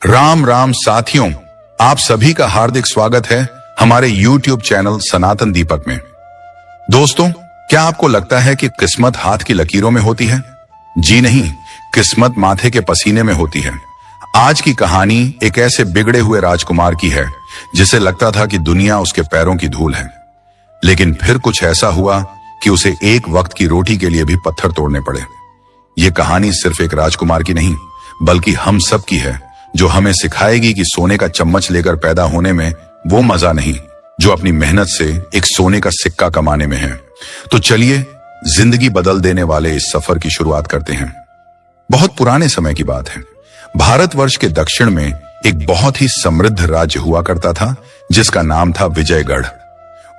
राम राम साथियों, आप सभी का हार्दिक स्वागत है हमारे YouTube चैनल सनातन दीपक में। दोस्तों, क्या आपको लगता है कि किस्मत हाथ की लकीरों में होती है? जी नहीं, किस्मत माथे के पसीने में होती है। आज की कहानी एक ऐसे बिगड़े हुए राजकुमार की है जिसे लगता था कि दुनिया उसके पैरों की धूल है, लेकिन फिर कुछ ऐसा हुआ कि उसे एक वक्त की रोटी के लिए भी पत्थर तोड़ने पड़े। ये कहानी सिर्फ एक राजकुमार की नहीं, बल्कि हम सब की है, जो हमें सिखाएगी कि सोने का चम्मच लेकर पैदा होने में वो मजा नहीं जो अपनी मेहनत से एक सोने का सिक्का कमाने में है। तो चलिए जिंदगी बदल देने वाले इस सफर की शुरुआत करते हैं। बहुत पुराने समय की बात है। भारतवर्ष के दक्षिण में एक बहुत ही समृद्ध राज्य हुआ करता था जिसका नाम था विजयगढ़।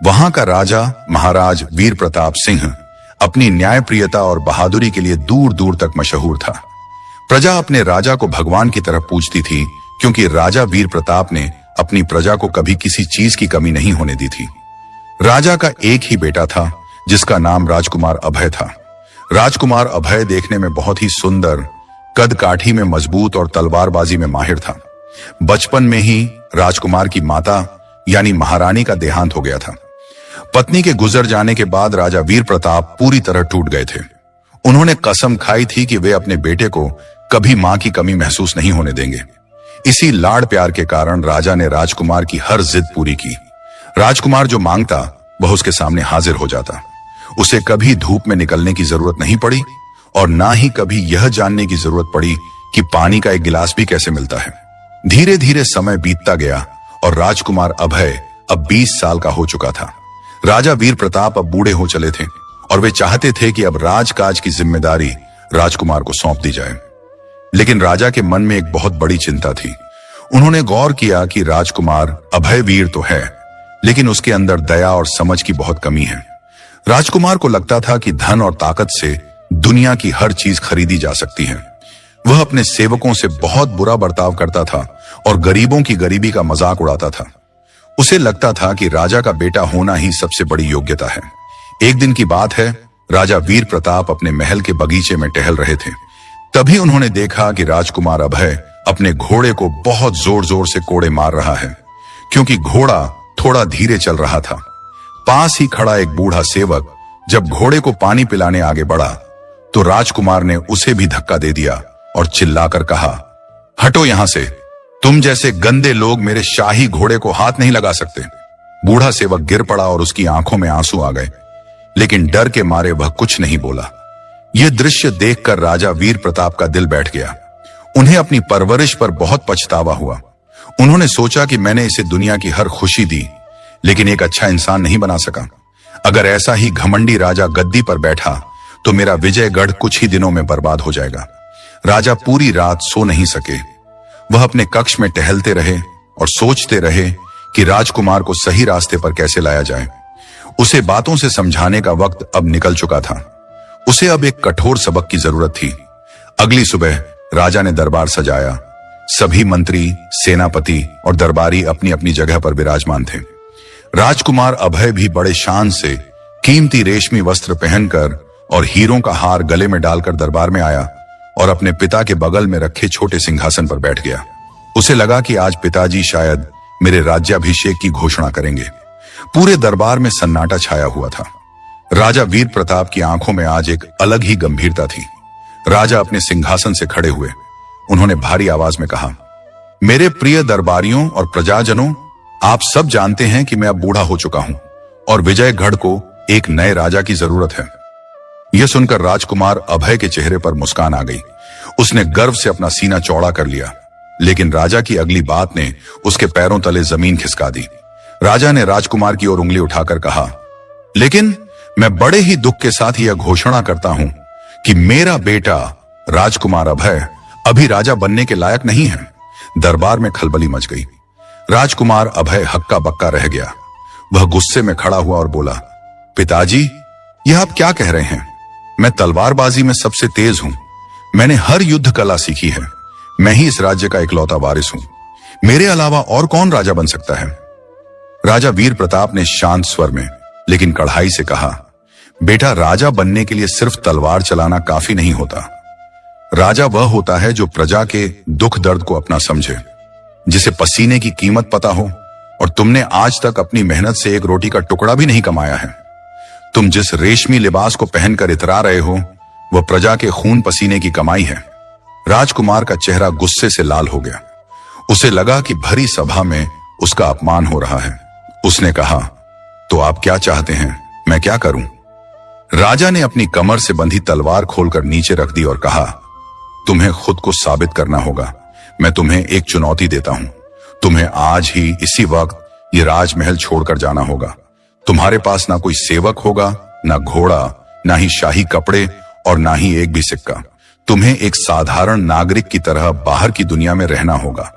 वहां का राजा महाराज वीर प्रताप सिंह अपनी न्यायप्रियता और बहादुरी के लिए दूर दूर तक मशहूर था। प्रजा अपने राजा को भगवान की तरह पूजती थी, क्योंकि राजा वीर प्रताप ने अपनी प्रजा को कभी किसी चीज की कमी नहीं होने दी थी। राजा का एक ही बेटा था जिसका नाम राजकुमार अभय था। राजकुमार अभय देखने में बहुत ही सुंदर, कद काठी में मजबूत और तलवारबाजी में माहिर था। बचपन में ही राजकुमार की माता यानी महारानी का देहांत हो गया था। पत्नी के गुजर जाने के बाद राजा वीर प्रताप पूरी तरह टूट गए थे। उन्होंने कसम खाई थी कि वे अपने बेटे को कभी मां की कमी महसूस नहीं होने देंगे। इसी लाड़ प्यार के कारण राजा ने राजकुमार की हर जिद पूरी की। राजकुमार जो मांगता वह उसके सामने हाजिर हो जाता। उसे कभी धूप में निकलने की जरूरत नहीं पड़ी और ना ही कभी यह जानने की जरूरत पड़ी कि पानी का एक गिलास भी कैसे मिलता है। धीरे धीरे समय बीतता गया और राजकुमार अभय अब 20 साल का हो चुका था। राजा वीर प्रताप अब बूढ़े हो चले थे और वे चाहते थे कि अब राजकाज की जिम्मेदारी राजकुमार को सौंप दी जाए। लेकिन राजा के मन में एक बहुत बड़ी चिंता थी। उन्होंने गौर किया कि राजकुमार अभय वीर तो है, लेकिन उसके अंदर दया और समझ की बहुत कमी है। राजकुमार को लगता था कि धन और ताकत से दुनिया की हर चीज खरीदी जा सकती है। वह अपने सेवकों से बहुत बुरा बर्ताव करता था और गरीबों की गरीबी का मजाक उड़ाता था। उसे लगता था कि राजा का बेटा होना ही सबसे बड़ी योग्यता है। एक दिन की बात है, राजा वीर प्रताप अपने महल के बगीचे में टहल रहे थे। तभी उन्होंने देखा कि राजकुमार अभय अपने घोड़े को बहुत जोर जोर से कोड़े मार रहा है, क्योंकि घोड़ा थोड़ा धीरे चल रहा था। पास ही खड़ा एक बूढ़ा सेवक जब घोड़े को पानी पिलाने आगे बढ़ा तो राजकुमार ने उसे भी धक्का दे दिया और चिल्लाकर कहा, हटो यहां से, तुम जैसे गंदे लोग मेरे शाही घोड़े को हाथ नहीं लगा सकते। बूढ़ा सेवक गिर पड़ा और उसकी आंखों में आंसू आ गए, लेकिन डर के मारे वह कुछ नहीं बोला। यह दृश्य देखकर राजा वीर प्रताप का दिल बैठ गया। उन्हें अपनी परवरिश पर बहुत पछतावा हुआ। उन्होंने सोचा कि मैंने इसे दुनिया की हर खुशी दी, लेकिन एक अच्छा इंसान नहीं बना सका। अगर ऐसा ही घमंडी राजा गद्दी पर बैठा तो मेरा विजयगढ़ कुछ ही दिनों में बर्बाद हो जाएगा। राजा पूरी रात सो नहीं सके। वह अपने कक्ष में टहलते रहे और सोचते रहे कि राजकुमार को सही रास्ते पर कैसे लाया जाए। उसे बातों से समझाने का वक्त अब निकल चुका था। उसे अब एक कठोर सबक की जरूरत थी। अगली सुबह राजा ने दरबार सजाया। सभी मंत्री, सेनापति और दरबारी अपनी अपनी जगह पर विराजमान थे। राजकुमार अभय भी बड़े शान से कीमती रेशमी वस्त्र पहनकर और हीरों का हार गले में डालकर दरबार में आया और अपने पिता के बगल में रखे छोटे सिंहासन पर बैठ गया। उसे लगा कि आज पिताजी शायद मेरे राज्याभिषेक की घोषणा करेंगे। पूरे दरबार में सन्नाटा छाया हुआ था। राजा वीर प्रताप की आंखों में आज एक अलग ही गंभीरता थी। राजा अपने सिंहासन से खड़े हुए। उन्होंने भारी आवाज में कहा, मेरे प्रिय दरबारियों और प्रजाजनों, आप सब जानते हैं कि मैं अब बूढ़ा हो चुका हूं और विजयगढ़ को एक नए राजा की जरूरत है। यह सुनकर राजकुमार अभय के चेहरे पर मुस्कान आ गई। उसने गर्व से अपना सीना चौड़ा कर लिया, लेकिन राजा की अगली बात ने उसके पैरों तले जमीन खिसका दी। राजा ने राजकुमार की ओर उंगली उठाकर कहा, लेकिन मैं बड़े ही दुख के साथ यह घोषणा करता हूं कि मेरा बेटा राजकुमार अभय अभी राजा बनने के लायक नहीं है। दरबार में खलबली मच गई। राजकुमार अभय हक्का बक्का रह गया। वह गुस्से में खड़ा हुआ और बोला, पिताजी, यह आप क्या कह रहे हैं? मैं तलवारबाजी में सबसे तेज हूं। मैंने हर युद्ध कला सीखी है। मैं ही इस राज्य का इकलौता वारिस हूं। मेरे अलावा और कौन राजा बन सकता है? राजा वीर प्रताप ने शांत स्वर में लेकिन कड़ाई से कहा, बेटा, राजा बनने के लिए सिर्फ तलवार चलाना काफी नहीं होता। राजा वह होता है जो प्रजा के दुख दर्द को अपना समझे, जिसे पसीने की कीमत पता हो, और तुमने आज तक अपनी मेहनत से एक रोटी का टुकड़ा भी नहीं कमाया है। तुम जिस रेशमी लिबास को पहनकर इतरा रहे हो, वह प्रजा के खून पसीने की कमाई है। राजकुमार का चेहरा गुस्से से लाल हो गया। उसे लगा कि भरी सभा में उसका अपमान हो रहा है। उसने कहा, तो आप क्या चाहते हैं, मैं क्या करूं? राजा ने अपनी कमर से बंधी तलवार खोलकर नीचे रख दी और कहा, तुम्हें खुद को साबित करना होगा। मैं तुम्हें एक चुनौती देता हूं। तुम्हें आज ही इसी वक्त ये राजमहल छोड़कर जाना होगा। तुम्हारे पास ना कोई सेवक होगा, ना घोड़ा, ना ही शाही कपड़े और ना ही एक भी सिक्का। तुम्हें एक साधारण नागरिक की तरह बाहर की दुनिया में रहना होगा।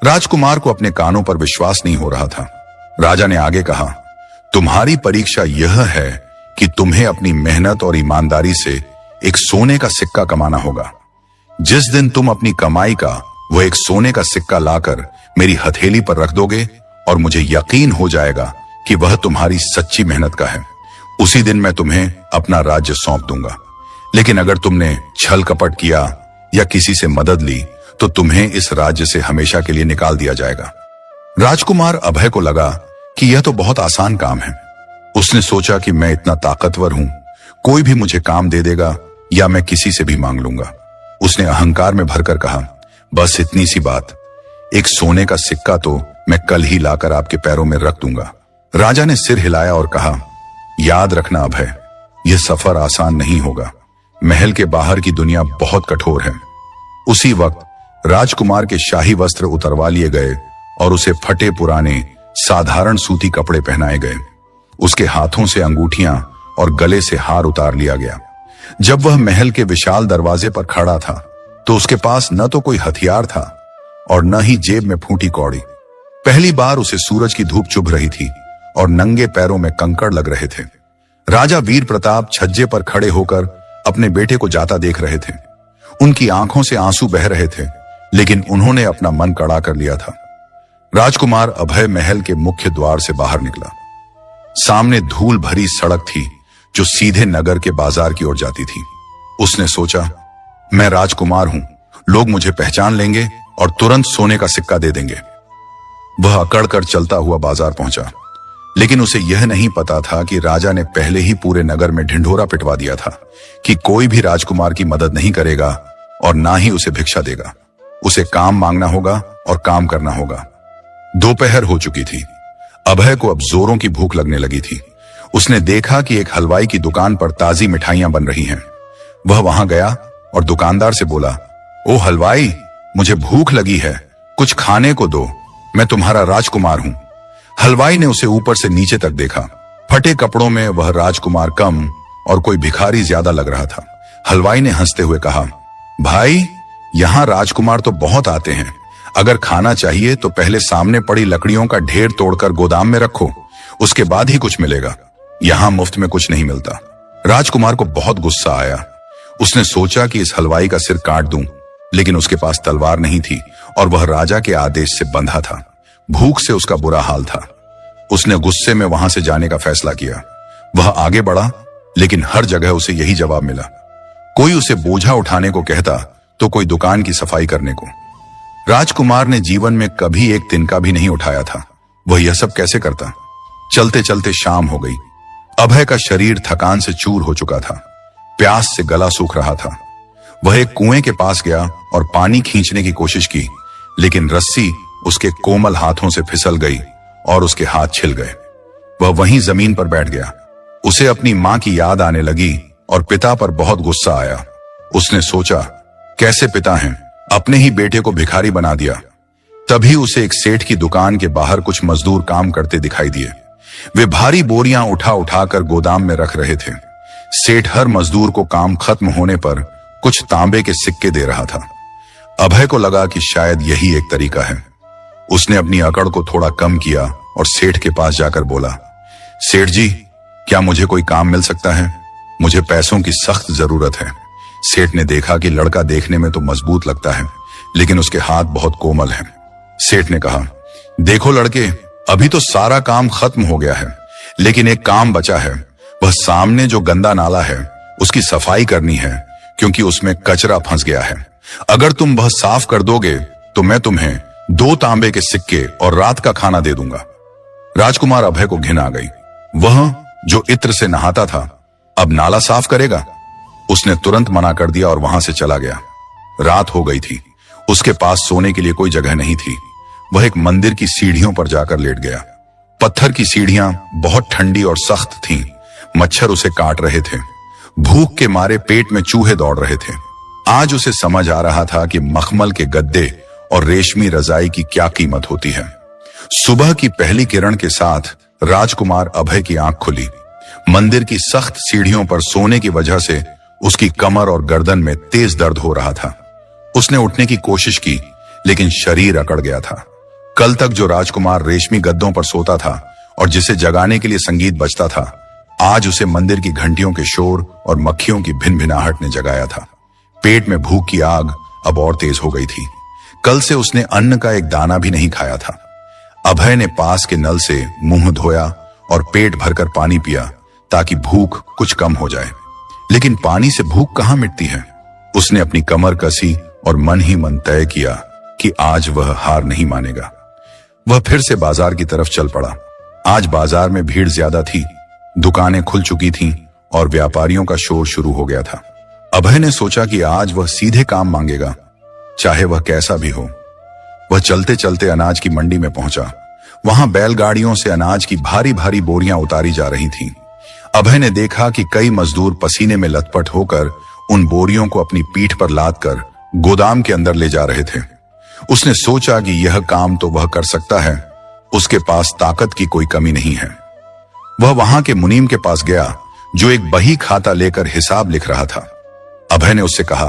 राजकुमार को अपने कानों पर विश्वास नहीं हो रहा था। राजा ने आगे कहा, तुम्हारी परीक्षा यह है कि तुम्हें अपनी मेहनत और ईमानदारी से एक सोने का सिक्का कमाना होगा। जिस दिन तुम अपनी कमाई का वह एक सोने का सिक्का लाकर मेरी हथेली पर रख दोगे और मुझे यकीन हो जाएगा कि वह तुम्हारी सच्ची मेहनत का है, उसी दिन मैं तुम्हें अपना राज्य सौंप दूंगा। लेकिन अगर तुमने छल कपट किया या किसी से मदद ली तो तुम्हें इस राज्य से हमेशा के लिए निकाल दिया जाएगा। राजकुमार अभय को लगा कि यह तो बहुत आसान काम है। उसने सोचा कि मैं इतना ताकतवर हूं, कोई भी मुझे काम दे देगा या मैं किसी से भी मांग लूंगा। उसने अहंकार में भरकर कहा, बस इतनी सी बात, एक सोने का सिक्का तो मैं कल ही लाकर आपके पैरों में रख दूंगा। राजा ने सिर हिलाया और कहा, याद रखना अभय, यह सफर आसान नहीं होगा। महल के बाहर की दुनिया बहुत कठोर है। उसी वक्त राजकुमार के शाही वस्त्र उतरवा लिए गए और उसे फटे पुराने साधारण सूती कपड़े पहनाए गए। उसके हाथों से अंगूठियां और गले से हार उतार लिया गया। जब वह महल के विशाल दरवाजे पर खड़ा था तो उसके पास न तो कोई हथियार था और न ही जेब में फूटी कौड़ी। पहली बार उसे सूरज की धूप चुभ रही थी और नंगे पैरों में कंकड़ लग रहे थे। राजा वीर प्रताप छज्जे पर खड़े होकर अपने बेटे को जाता देख रहे थे। उनकी आंखों से आंसू बह रहे थे, लेकिन उन्होंने अपना मन कड़ा कर लिया था। राजकुमार अभय महल के मुख्य द्वार से बाहर निकला। सामने धूल भरी सड़क थी जो सीधे नगर के बाजार की ओर जाती थी। उसने सोचा, मैं राजकुमार हूं, लोग मुझे पहचान लेंगे और तुरंत सोने का सिक्का दे देंगे। वह अकड़ कर चलता हुआ बाजार पहुंचा, लेकिन उसे यह नहीं पता था कि राजा ने पहले ही पूरे नगर में ढिंढोरा पिटवा दिया था कि कोई भी राजकुमार की मदद नहीं करेगा और ना ही उसे भिक्षा देगा। उसे काम मांगना होगा और काम करना होगा। दोपहर हो चुकी थी। अभय को अब जोरों की भूख लगने लगी थी। उसने देखा कि एक हलवाई की दुकान पर ताजी मिठाइयां बन रही हैं। वह वहां गया और दुकानदार से बोला, ओ हलवाई, मुझे भूख लगी है, कुछ खाने को दो, मैं तुम्हारा राजकुमार हूं। हलवाई ने उसे ऊपर से नीचे तक देखा। फटे कपड़ों में वह राजकुमार कम और कोई भिखारी ज्यादा लग रहा था। हलवाई ने हंसते हुए कहा, भाई, यहां राजकुमार तो बहुत आते हैं। अगर खाना चाहिए तो पहले सामने पड़ी लकड़ियों का ढेर तोड़कर गोदाम में रखो, उसके बाद ही कुछ मिलेगा। यहां मुफ्त में कुछ नहीं मिलता। राजकुमार को बहुत गुस्सा आया। उसने सोचा कि इस हलवाई का सिर काट दूं, लेकिन उसके पास तलवार नहीं थी और वह राजा के आदेश से बंधा था। भूख से उसका बुरा हाल था। उसने गुस्से में वहां से जाने का फैसला किया। वह आगे बढ़ा, लेकिन हर जगह उसे यही जवाब मिला। कोई उसे बोझा उठाने को कहता तो कोई दुकान की सफाई करने को। राजकुमार ने जीवन में कभी एक तिनका भी नहीं उठाया था। वह यह सब कैसे करता? चलते चलते शाम हो गई। अभय का शरीर थकान से चूर हो चुका था। प्यास से गला सूख रहा था। वह एक कुएं के पास गया और पानी खींचने की कोशिश की, लेकिन रस्सी उसके कोमल हाथों से फिसल गई और उसके हाथ छिल गए। वह वहीं जमीन पर बैठ गया। उसे अपनी मां की याद आने लगी और पिता पर बहुत गुस्सा आया। उसने सोचा, कैसे पिता हैं, अपने ही बेटे को भिखारी बना दिया। तभी उसे एक सेठ की दुकान के बाहर कुछ मजदूर काम करते दिखाई दिए। वे भारी बोरियां उठा उठाकर गोदाम में रख रहे थे। सेठ हर मजदूर को काम खत्म होने पर कुछ तांबे के सिक्के दे रहा था। अभय को लगा कि शायद यही एक तरीका है। उसने अपनी अकड़ को थोड़ा कम किया और सेठ के पास जाकर बोला, सेठ जी, क्या मुझे कोई काम मिल सकता है? मुझे पैसों की सख्त जरूरत है। सेठ ने देखा कि लड़का देखने में तो मजबूत लगता है, लेकिन उसके हाथ बहुत कोमल हैं। सेठ ने कहा, देखो लड़के, अभी तो सारा काम खत्म हो गया है, लेकिन एक काम बचा है। वह सामने जो गंदा नाला है उसकी सफाई करनी है, क्योंकि उसमें कचरा फंस गया है। अगर तुम वह साफ कर दोगे तो मैं तुम्हें 2 तांबे के सिक्के और रात का खाना दे दूंगा। राजकुमार अभय को घिन आ गई। वह जो इत्र से नहाता था अब नाला साफ करेगा? उसने तुरंत मना कर दिया और वहां से चला गया। रात हो गई थी। उसके पास सोने के लिए कोई जगह नहीं थी। वह एक मंदिर की सीढ़ियों पर जाकर लेट गया। पत्थर की सीढ़ियां बहुत ठंडी और सख्त थीं। मच्छर उसे काट रहे थे। भूख के मारे पेट में चूहे दौड़ रहे थे। आज उसे समझ आ रहा था कि मखमल के गद्दे और रेशमी रजाई की क्या कीमत होती है। सुबह की पहली किरण के साथ राजकुमार अभय की आंख खुली। मंदिर की सख्त सीढ़ियों पर सोने की वजह से उसकी कमर और गर्दन में तेज दर्द हो रहा था। उसने उठने की कोशिश की, लेकिन शरीर अकड़ गया था। कल तक जो राजकुमार रेशमी गद्दों पर सोता था और जिसे जगाने के लिए संगीत बजता था, आज उसे मंदिर की घंटियों के शोर और मक्खियों की भिनभिनाहट ने जगाया था। पेट में भूख की आग अब और तेज हो गई थी। कल से उसने अन्न का एक दाना भी नहीं खाया था। अभय ने पास के नल से मुंह धोया और पेट भरकर पानी पिया ताकि भूख कुछ कम हो जाए। लेकिन पानी से भूख कहां मिटती है। उसने अपनी कमर कसी और मन ही मन तय किया कि आज वह हार नहीं मानेगा। वह फिर से बाजार की तरफ चल पड़ा। आज बाजार में भीड़ ज्यादा थी। दुकानें खुल चुकी थीं और व्यापारियों का शोर शुरू हो गया था। अभय ने सोचा कि आज वह सीधे काम मांगेगा, चाहे वह कैसा भी हो। वह चलते चलते अनाज की मंडी में पहुंचा। वहां बैलगाड़ियों से अनाज की भारी भारी बोरियां उतारी जा रही थीं। अभय ने देखा कि कई मजदूर पसीने में लथपथ होकर उन बोरियों को अपनी पीठ पर लादकर गोदाम के अंदर ले जा रहे थे। उसने सोचा कि यह काम तो वह कर सकता है, उसके पास ताकत की कोई कमी नहीं है। वह वहां के मुनीम के पास गया, जो एक बही खाता लेकर हिसाब लिख रहा था। अभय ने उससे कहा,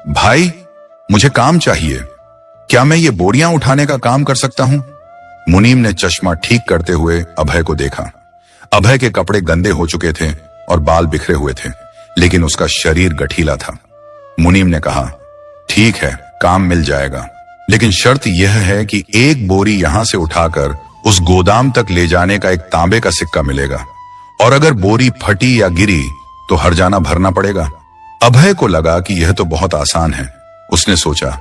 भाई मुझे काम चाहिए, क्या मैं ये बोरियां उठाने का काम कर सकता हूं? मुनीम ने चश्मा ठीक करते हुए अभय को देखा। अभय के कपड़े गंदे हो चुके थे और बाल बिखरे हुए थे, लेकिन उसका शरीर गठीला था। मुनीम ने कहा, ठीक है, काम मिल जाएगा, लेकिन शर्त यह है कि एक बोरी यहां से उठाकर उस गोदाम तक ले जाने का एक तांबे का सिक्का मिलेगा, और अगर बोरी फटी या गिरी तो हर्जाना भरना पड़ेगा। अभय को लगा कि यह तो बहुत आसान है। उसने सोचा,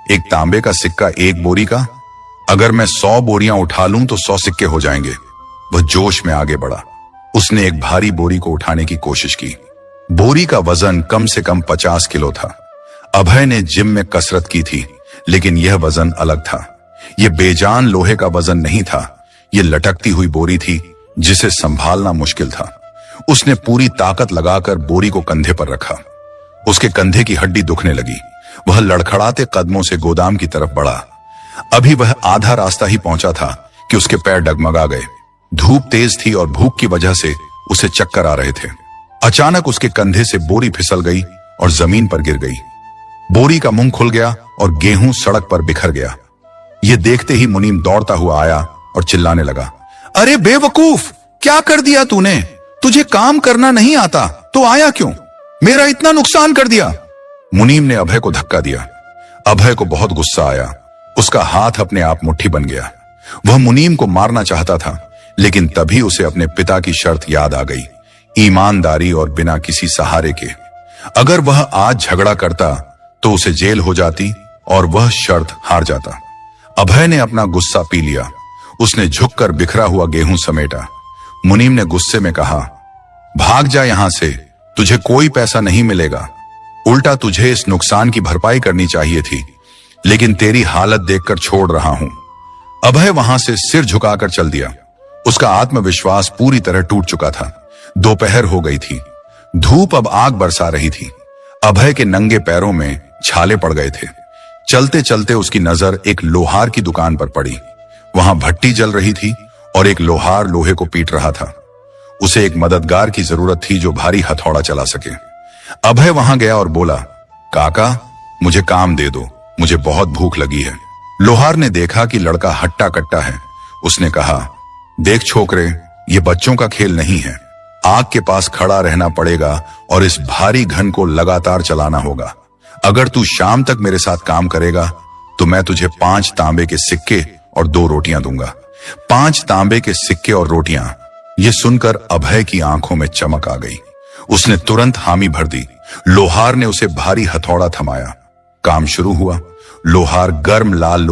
एक तांबे का सिक्का एक बोरी का, अगर मैं 100 बोरियां उठा लूं तो 100 सिक्के हो जाएंगे। वह जोश में आगे बढ़ा। उसने एक भारी बोरी को उठाने की कोशिश की। बोरी का वजन कम से कम 50 किलो था। अभय ने जिम में कसरत की थी, लेकिन यह वजन अलग था। यह बेजान लोहे का वजन नहीं था। यह लटकती हुई बोरी थी जिसे संभालना मुश्किल था। उसने पूरी ताकत लगाकर बोरी को कंधे पर रखा। उसके कंधे की हड्डी दुखने लगी। वह लड़खड़ाते कदमों से गोदाम की तरफ बढ़ा। अभी वह आधा रास्ता ही पहुंचा था कि उसके पैर डगमगा गए। धूप तेज थी और भूख की वजह से उसे चक्कर आ रहे थे। अचानक उसके कंधे से बोरी फिसल गई और जमीन पर गिर गई। बोरी का मुंह खुल गया और गेहूं सड़क पर बिखर गया। यह देखते ही मुनीम दौड़ता हुआ आया और चिल्लाने लगा, अरे बेवकूफ, क्या कर दिया तूने? तुझे काम करना नहीं आता तो आया क्यों? मेरा इतना नुकसान कर दिया। मुनीम ने अभय को धक्का दिया। अभय को बहुत गुस्सा आया। उसका हाथ अपने आप मुट्ठी बन गया। वह मुनीम को मारना चाहता था, लेकिन तभी उसे अपने पिता की शर्त याद आ गई, ईमानदारी और बिना किसी सहारे के। अगर वह आज झगड़ा करता तो उसे जेल हो जाती और वह शर्त हार जाता। अभय ने अपना गुस्सा पी लिया। उसने झुककर बिखरा हुआ गेहूं समेटा। मुनीम ने गुस्से में कहा, भाग जा यहां से, तुझे कोई पैसा नहीं मिलेगा। उल्टा तुझे इस नुकसान की भरपाई करनी चाहिए थी, लेकिन तेरी हालत देखकर छोड़ रहा हूं। अभय वहां से सिर झुकाकर चल दिया। उसका आत्मविश्वास पूरी तरह टूट चुका था। दोपहर हो गई थी। धूप अब आग बरसा रही थी। अभय के नंगे पैरों में छाले पड़ गए थे। चलते चलते उसकी नजर एक लोहार की दुकान पर पड़ी। वहां भट्टी जल रही थी और एक लोहार लोहे को पीट रहा था। उसे एक मददगार की जरूरत थी जो भारी हथौड़ा चला सके। अभय वहां गया और बोला, काका मुझे काम दे दो, मुझे बहुत भूख लगी है। लोहार ने देखा कि लड़का हट्टा कट्टा है। उसने कहा, देख छोकरे, ये बच्चों का खेल नहीं है। आग के पास खड़ा रहना पड़ेगा और इस भारी घन को लगातार चलाना होगा। अगर तू शाम तक मेरे साथ काम करेगा तो मैं तुझे 5 तांबे के सिक्के और 2 रोटियां दूंगा। 5 तांबे के सिक्के और रोटियां। ये सुनकर अभय की आंखों में चमक आ गई। उसने तुरंत हामी भर दी। लोहार ने उसे भारी हथौड़ा थमाया। काम शुरू हुआ। लोहार गर्म लाल